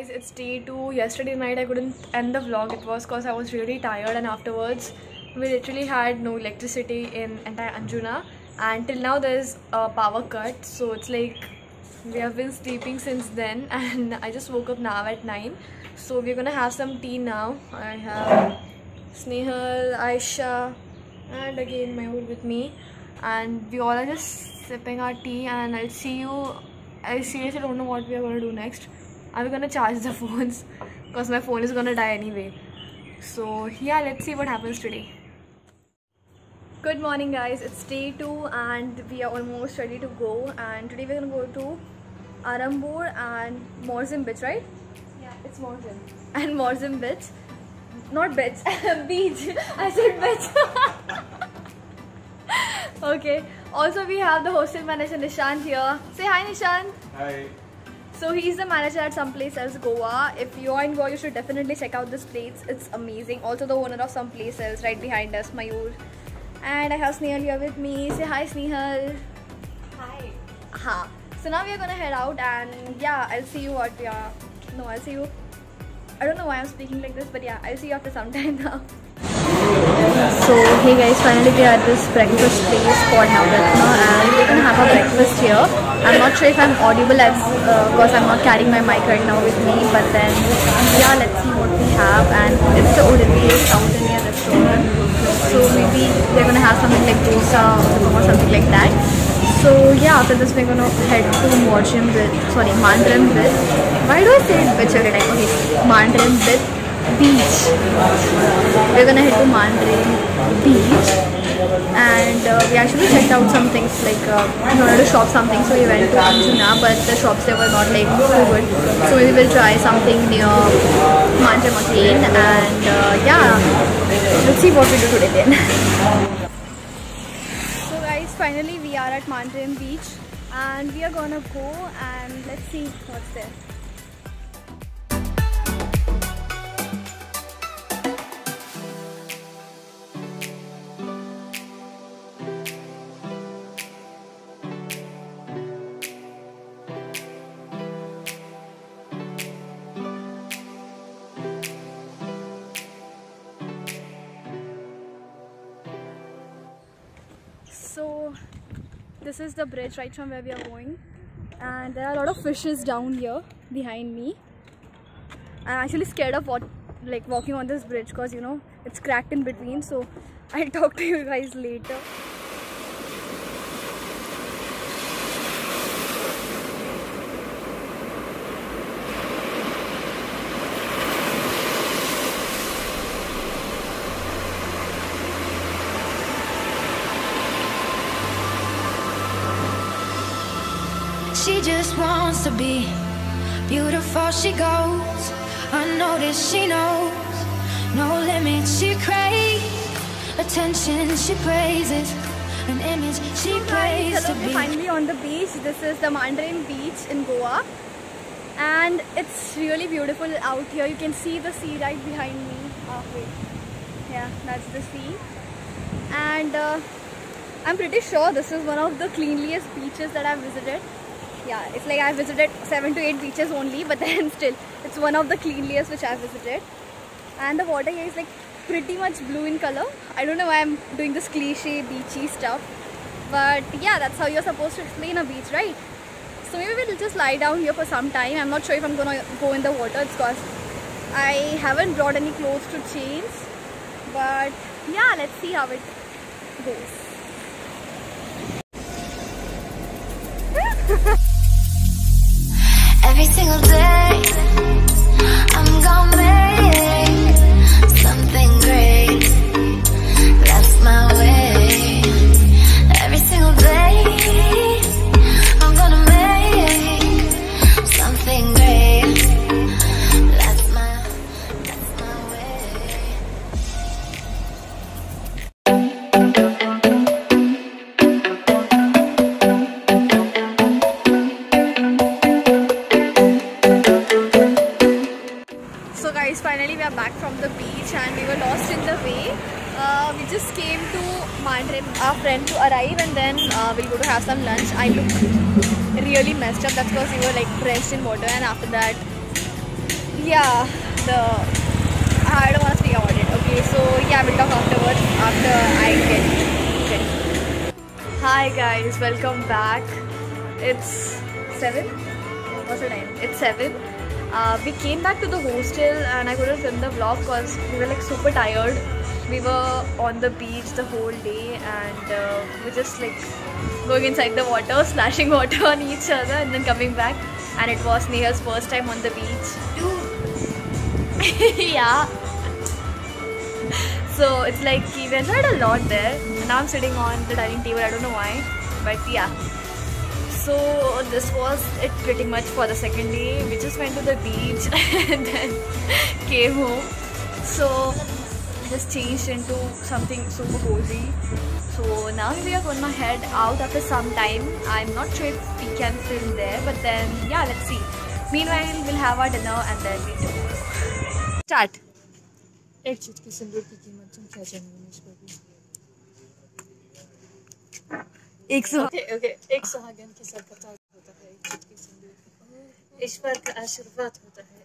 guys, it's day 2. Yesterday night I couldn't end the vlog. It was because I was really tired, and afterwards we literally had no electricity in entire Anjuna, and till now there's a power cut. So it's like we have been sleeping since then, and I just woke up now at 9. So we're gonna have some tea now. I have Snehal, Aisha, and again Mayur with me, and we all are just sipping our tea. And I'll see you. I seriously don't know what we are going to do next. Are we going to charge the phones? Because my phone is going to die anyway. So yeah, let's see what happens today. Good morning guys, it's day 2 and we are almost ready to go. And today we're going to go to Arambur and Morzim Beach, right? Yeah, it's Morzim. And Morzim Beach. Not beach, beach. I said beach. Okay. Also, we have the hostel manager Nishant here. Say hi, Nishant. Hi. So he's the manager at some place else, Goa. If you are in Goa, you should definitely check out this place. It's amazing. Also, the owner of some place else right behind us, Mayur. And I have Snehal here with me. Say hi, Snehal. Hi. Ha. So now we are gonna head out, and yeah, I'll see you what we are. No, I'll see you. I don't know why I'm speaking like this, but yeah, I'll see you after some time now. So hey guys, finally we are at this breakfast place called Navratna, and we're gonna have a breakfast here. I'm not sure if I'm audible as because I'm not carrying my mic right now with me, but then yeah, let's see what we have. And it's the Udupi South Indian restaurant, so maybe we're gonna have something like dosa or something like that. So yeah, after this we're gonna head to Mandrem Beach. Why do I say it beach every time? Okay, Mandrem Beach. We're gonna head to Mandrem Beach, and we actually checked out some things like we wanted to shop something, so we went to Anjuna, but the shops there were not like so good. So maybe we'll try something near Mandrem again, and yeah, let's see what we do today then. So guys, finally we are at Mandrem Beach, and we are gonna go and let's see what's there. So this is the bridge right from where we are going, and there are a lot of fishes down here behind me. I'm actually scared of walking on this bridge because you know it's cracked in between, so I'll talk to you guys later. She just wants to be beautiful, she goes unnoticed, she knows no limits, she craves attention, she praises an image, she prays to be. Finally on the beach. This is the Mandrem Beach in Goa, and it's really beautiful out here. You can see the sea right behind me. Wait. Yeah, that's the sea, and I'm pretty sure this is one of the cleanliest beaches that I've visited. Yeah, it's like I visited 7 to 8 beaches only, but then still it's one of the cleanliest which I've visited. And the water here is like pretty much blue in color. I don't know why I'm doing this cliche beachy stuff, but yeah, that's how you're supposed to explain a beach, right? So maybe we'll just lie down here for some time. I'm not sure if I'm gonna go in the water. It's because I haven't brought any clothes to change, but yeah, let's see how it goes. Every single day I'm gonna make something great. That's my way. Every single day I'm gonna make something great. That's my way. Finally we are back from the beach, and we were lost in the way. We just came to Mandrem, our friend to arrive, and then we'll go to have some lunch. I look really messed up. That's because we were like drenched in water, and after that yeah, I don't want to speak about it. Okay, so yeah, we'll talk afterwards after I get ready. Hi guys, welcome back. It's 7. What's the time? It's 7. We came back to the hostel and I couldn't film the vlog because we were like super tired. We were on the beach the whole day and we were just like going inside the water, splashing water on each other and then coming back. And it was Nehal's first time on the beach. Yeah. So it's like we enjoyed a lot there. And now I'm sitting on the dining table. I don't know why, but yeah. So this was it pretty much for the second day. We just went to the beach and then came home. So just changed into something super cozy. So now we are gonna head out after some time. I'm not sure if we can film there, but then yeah, let's see. Meanwhile, we'll have our dinner and then we'll do. Start. एक चुटकी सिंदूर की कीमत तुम क्या जानोगे इस पर? एक सुहागन के साथ होता है एक चुटकी सिंदूर। ईश्वर का आशीर्वाद होता है